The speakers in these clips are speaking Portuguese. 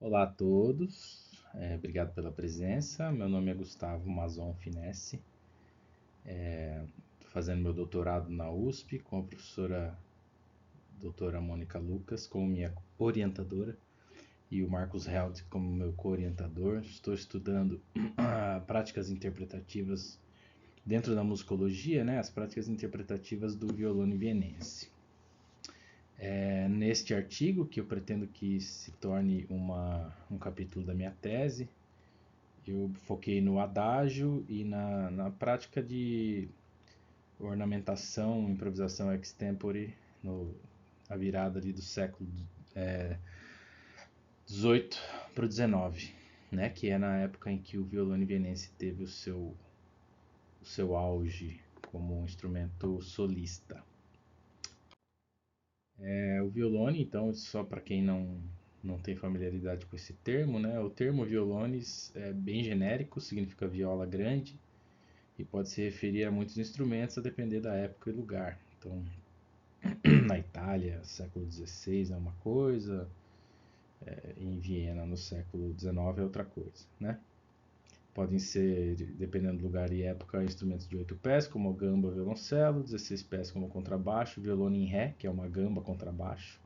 Olá a todos, obrigado pela presença. Meu nome é Gustavo Mazon Finesse, estou fazendo meu doutorado na USP com a professora doutora Mônica Lucas como minha orientadora e o Marcos Held como meu co-orientador. Estou estudando práticas interpretativas dentro da musicologia, né, as práticas interpretativas do violone vienense. Neste artigo, que eu pretendo que se torne um capítulo da minha tese, eu foquei no adágio e na prática de ornamentação, improvisação extempore, na virada ali do século XVIII para o XIX, né? Que é na época em que o violone vienense teve o seu auge como um instrumento solista. O violone, então, só para quem não tem familiaridade com esse termo, né? O termo violones é bem genérico, significa viola grande, e pode se referir a muitos instrumentos a depender da época e lugar. Então, na Itália, século XVI é uma coisa, em Viena, no século XIX, é outra coisa, né? Podem ser, dependendo do lugar e época, instrumentos de 8 pés, como a gamba, violoncelo, 16 pés como contrabaixo, violone em ré, que é uma gamba contrabaixo,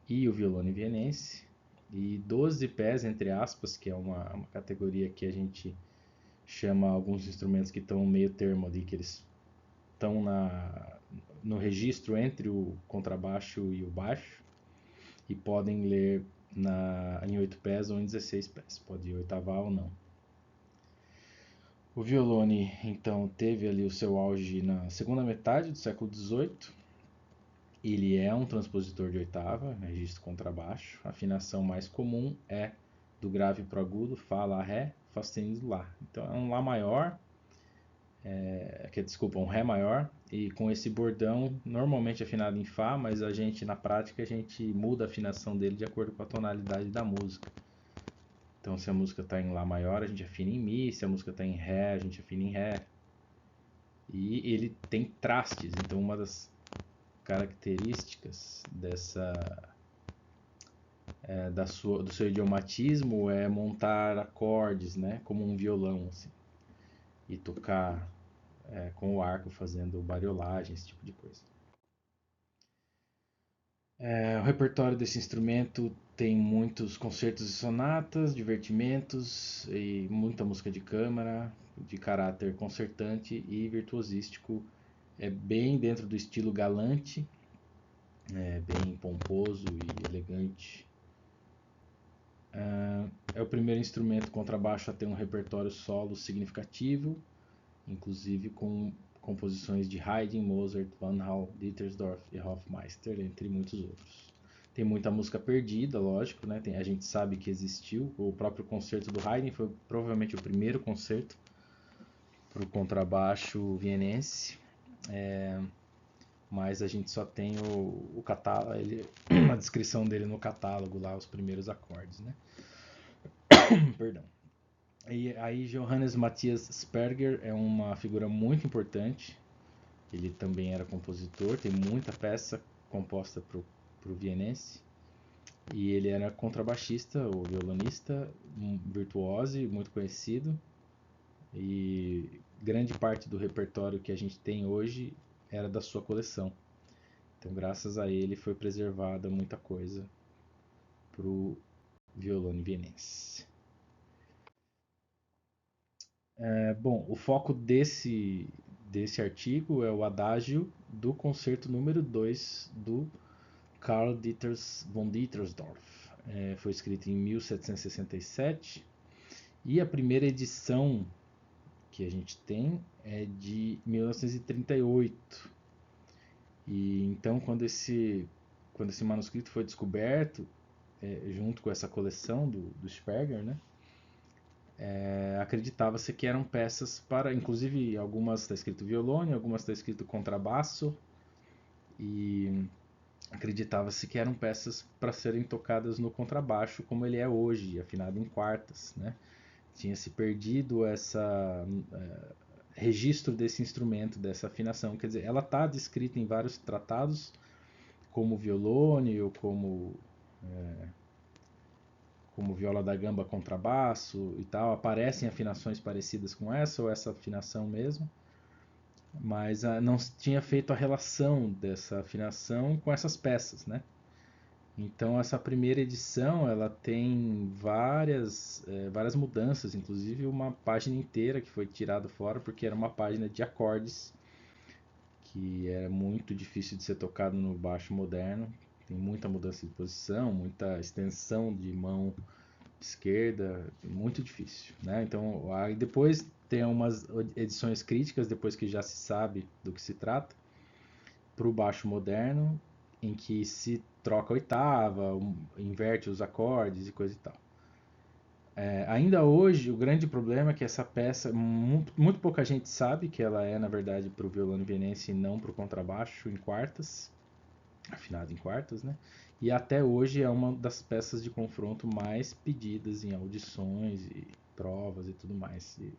e o violone vienense, e 12 pés, entre aspas, que é uma categoria que a gente chama alguns instrumentos que estão meio termo ali, que eles estão no registro entre o contrabaixo e o baixo e podem ler em 8 pés ou em 16 pés, pode oitavar ou não. O violone, então, teve ali o seu auge na segunda metade do século XVIII. Ele é um transpositor de oitava, registro contrabaixo. A afinação mais comum é do grave para o agudo, Fá, Lá, Ré, Fá sustenido, Lá. Então é um Lá maior, desculpa, um Ré maior, e com esse bordão normalmente afinado em Fá, mas na prática a gente muda a afinação dele de acordo com a tonalidade da música. Então se a música está em Lá maior, a gente afina em Mi, se a música está em Ré, a gente afina em Ré. E ele tem trastes, então uma das características do seu idiomatismo é montar acordes, né, como um violão, assim, e tocar com o arco fazendo bariolagem, esse tipo de coisa. O repertório desse instrumento tem muitos concertos e sonatas, divertimentos e muita música de câmara, de caráter concertante e virtuosístico. É bem dentro do estilo galante, bem pomposo e elegante. É o primeiro instrumento contrabaixo a ter um repertório solo significativo, inclusive com composições de Haydn, Mozart, Van Hal, Dittersdorf e Hofmeister, entre muitos outros. Tem muita música perdida, lógico, né? A gente sabe que existiu. O próprio concerto do Haydn foi provavelmente o primeiro concerto para o contrabaixo vienense, mas a gente só tem o catálogo, a descrição dele no catálogo lá, os primeiros acordes, né? Perdão. E aí Johannes Matthias Sperger é uma figura muito importante. Ele também era compositor, tem muita peça composta para o vienense. E ele era contrabaixista, ou violonista, virtuoso, muito conhecido. E grande parte do repertório que a gente tem hoje era da sua coleção. Então, graças a ele, foi preservada muita coisa para o violone vienense. Bom, o foco desse artigo é o adágio do concerto número 2 do Karl Dieters von Dittersdorf. Foi escrito em 1767 e a primeira edição que a gente tem é de 1938. E então, quando esse manuscrito foi descoberto, junto com essa coleção do Sperger, né, acreditava-se que eram peças para, inclusive algumas está escrito violone, algumas está escrito contrabasso, e acreditava-se que eram peças para serem tocadas no contrabaixo como ele é hoje, afinado em quartas, né? Tinha se perdido essa registro desse instrumento, dessa afinação, quer dizer, ela está descrita em vários tratados como violone ou como viola da gamba contrabaixo e tal, aparecem afinações parecidas com essa ou essa afinação mesmo, mas não tinha feito a relação dessa afinação com essas peças, né? Então essa primeira edição ela tem várias mudanças, inclusive uma página inteira que foi tirada fora porque era uma página de acordes que era muito difícil de ser tocado no baixo moderno. Tem muita mudança de posição, muita extensão de mão esquerda, muito difícil, né? Então, aí depois tem umas edições críticas, depois que já se sabe do que se trata, para o baixo moderno, em que se troca a oitava, inverte os acordes e coisa e tal. Ainda hoje, o grande problema é que essa peça, muito pouca gente sabe que ela é, na verdade, para o violão vienense e não para o contrabaixo em quartas, afinado em quartas, né? E até hoje é uma das peças de confronto mais pedidas em audições e provas e tudo mais. E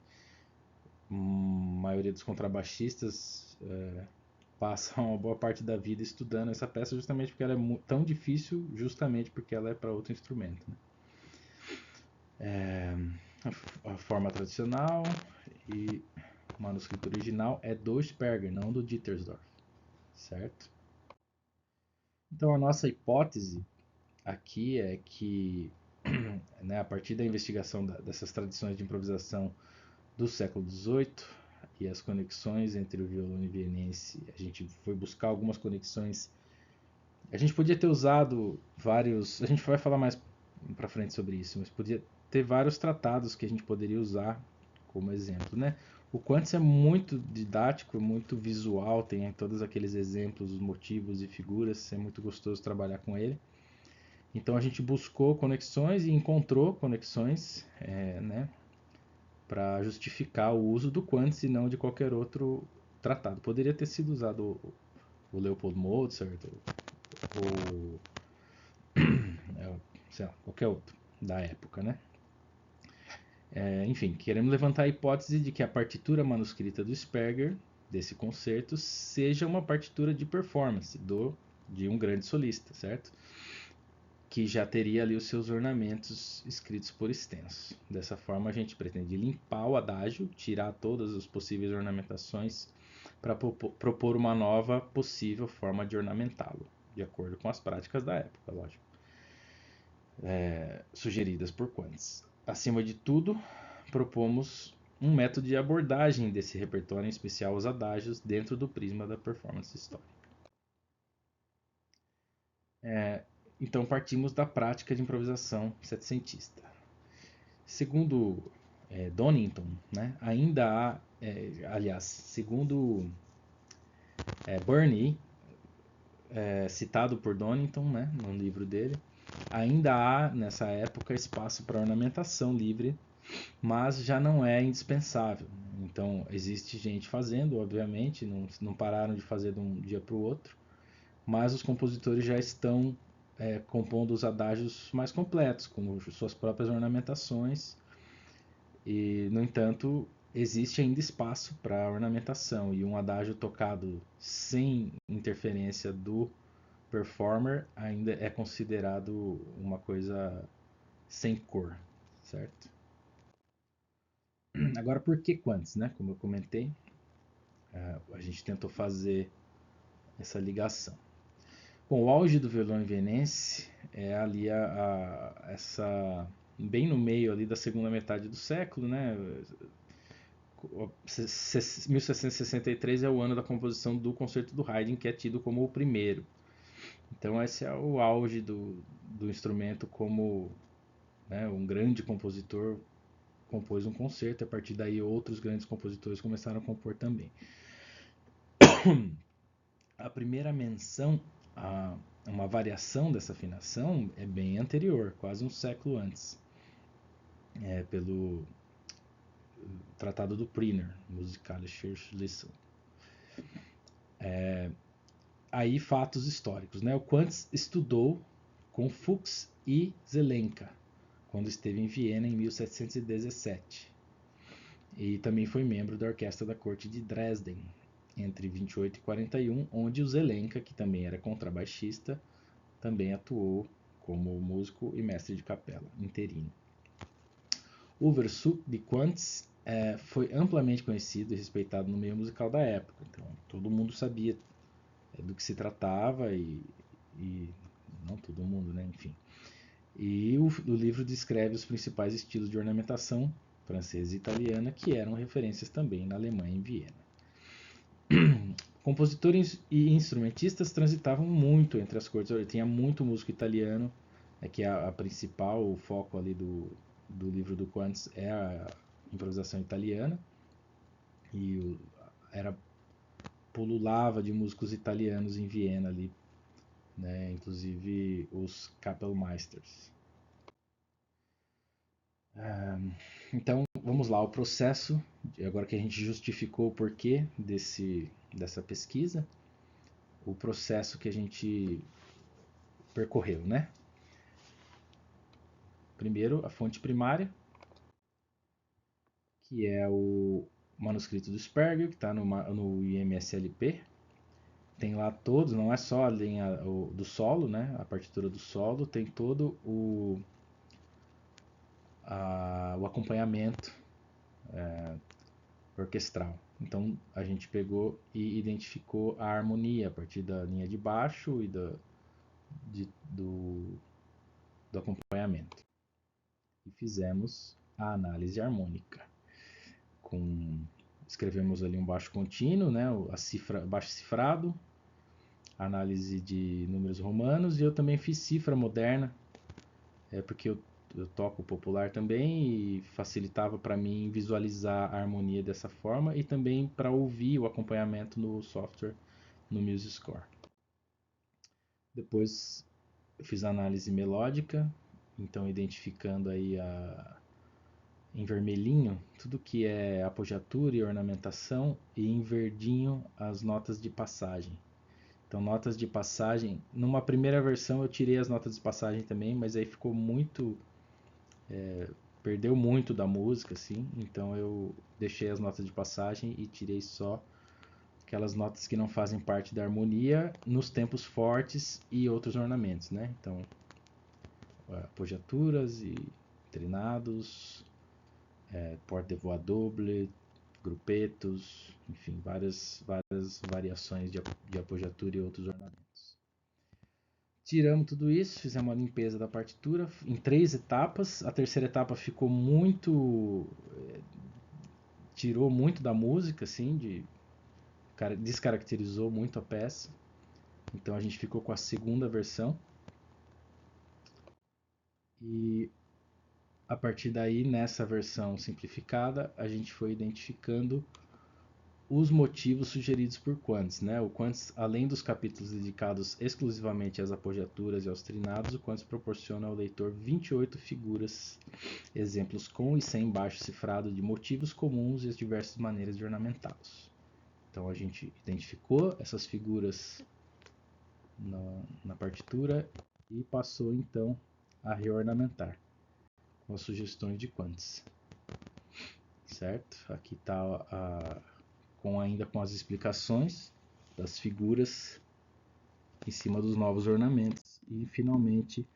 a maioria dos contrabaixistas passam uma boa parte da vida estudando essa peça justamente porque ela é tão difícil, justamente porque ela é para outro instrumento, né? A forma tradicional e o manuscrito original é do Sperger, não do Dittersdorf, certo? Então a nossa hipótese aqui é que, né, a partir da investigação dessas tradições de improvisação do século XVIII e as conexões entre o violão vienense, a gente foi buscar algumas conexões. A gente podia ter usado vários. A gente vai falar mais para frente sobre isso, mas podia ter vários tratados que a gente poderia usar como exemplo, né? O Quantz é muito didático, muito visual, tem todos aqueles exemplos, motivos e figuras, é muito gostoso trabalhar com ele. Então a gente buscou conexões e encontrou conexões, né, para justificar o uso do Quantz e não de qualquer outro tratado. Poderia ter sido usado o Leopold Mozart ou sei lá, qualquer outro da época, né? Enfim, queremos levantar a hipótese de que a partitura manuscrita do Sperger, desse concerto, seja uma partitura de performance de um grande solista, certo? Que já teria ali os seus ornamentos escritos por extenso. Dessa forma, a gente pretende limpar o adágio, tirar todas as possíveis ornamentações para propor uma nova possível forma de ornamentá-lo, de acordo com as práticas da época, lógico, sugeridas por Quantz. Acima de tudo, propomos um método de abordagem desse repertório, em especial os adágios, dentro do prisma da performance histórica. Então partimos da prática de improvisação setecentista. Segundo Donington, né, ainda há, aliás, segundo Burney, citado por Donington, né, no livro dele, ainda há nessa época espaço para ornamentação livre, mas já não é indispensável. Então existe gente fazendo, obviamente, não pararam de fazer de um dia para o outro, mas os compositores já estão compondo os adágios mais completos, com suas próprias ornamentações, e, no entanto, existe ainda espaço para ornamentação, e um adágio tocado sem interferência do performer ainda é considerado uma coisa sem cor, certo? Agora, por que Quantz, né? Como eu comentei, a gente tentou fazer essa ligação. Bom, o auge do violão vienense é ali essa bem no meio ali da segunda metade do século, né? 1663 é o ano da composição do Concerto do Haydn, que é tido como o primeiro. Então esse é o auge do instrumento como, né, um grande compositor compôs um concerto, a partir daí outros grandes compositores começaram a compor também. A primeira menção a uma variação dessa afinação é bem anterior, quase um século antes, pelo Tratado do Priner, Musikalische Schlüssel. Aí fatos históricos, né? O Quantz estudou com Fuchs e Zelenka quando esteve em Viena em 1717. E também foi membro da orquestra da corte de Dresden entre 28 e 41, onde o Zelenka, que também era contrabaixista, também atuou como músico e mestre de capela interino. O Versuch de Quantz foi amplamente conhecido e respeitado no meio musical da época. Então, todo mundo sabia do que se tratava e não todo mundo, né? Enfim. E o livro descreve os principais estilos de ornamentação francesa e italiana que eram referências também na Alemanha e em Viena. Compositores e instrumentistas transitavam muito entre as cortes. Tinha muito músico italiano, que é a principal, o foco ali do livro do Quantz é a improvisação italiana. E era pululava de músicos italianos em Viena ali, né? Inclusive os Kapellmeisters. Então, vamos lá, o processo, agora que a gente justificou o porquê dessa pesquisa, o processo que a gente percorreu, né? Primeiro, a fonte primária, que é o manuscrito do Spergel, que está no IMSLP. Tem lá todos, não é só a linha do solo, né? A partitura do solo, tem todo o acompanhamento orquestral. Então a gente pegou e identificou a harmonia a partir da linha de baixo e do acompanhamento. E fizemos a análise harmônica. Escrevemos ali um baixo contínuo, né, baixo cifrado, análise de números romanos, e eu também fiz cifra moderna, porque eu toco popular também e facilitava para mim visualizar a harmonia dessa forma e também para ouvir o acompanhamento no software, no MuseScore. Depois eu fiz a análise melódica, então identificando aí em vermelhinho tudo que é apogiatura e ornamentação e em verdinho as notas de passagem. Então, notas de passagem, numa primeira versão eu tirei as notas de passagem também, mas aí ficou muito perdeu muito da música, assim, então eu deixei as notas de passagem e tirei só aquelas notas que não fazem parte da harmonia nos tempos fortes e outros ornamentos, né? Então, apogiaturas e trinados, porte de voix double, grupetos, enfim, várias variações de apogiatura e outros ornamentos. Tiramos tudo isso, fizemos uma limpeza da partitura em 3 etapas. A terceira etapa ficou muito. Tirou muito da música, assim, descaracterizou muito a peça. Então a gente ficou com a segunda versão. E a partir daí, nessa versão simplificada, a gente foi identificando os motivos sugeridos por Quantz, né? O Quantz, além dos capítulos dedicados exclusivamente às apogiaturas e aos trinados, o Quantz proporciona ao leitor 28 figuras, exemplos com e sem baixo cifrado de motivos comuns e as diversas maneiras de ornamentá-los. Então a gente identificou essas figuras na partitura e passou então a reornamentar com as sugestões de Quantz. Certo? Aqui está ainda com as explicações das figuras em cima dos novos ornamentos e finalmente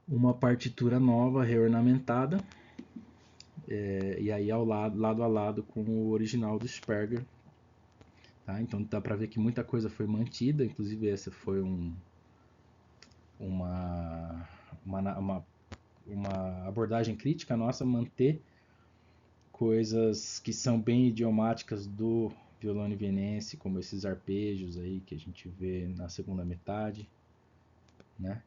uma partitura nova reornamentada e aí lado a lado com o original do Spergel, tá? Então dá para ver que muita coisa foi mantida, inclusive essa foi uma abordagem crítica nossa, manter coisas que são bem idiomáticas do violone vienense, como esses arpejos aí que a gente vê na segunda metade, né?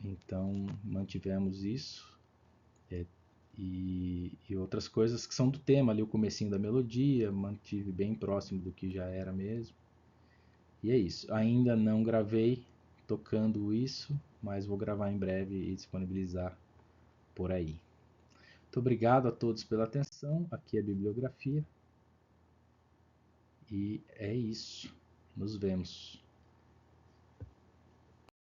Então mantivemos isso e outras coisas que são do tema ali, o comecinho da melodia, mantive bem próximo do que já era mesmo. E é isso. Ainda não gravei tocando isso, mas vou gravar em breve e disponibilizar por aí. Muito obrigado a todos pela atenção. Aqui é a bibliografia. E é isso. Nos vemos.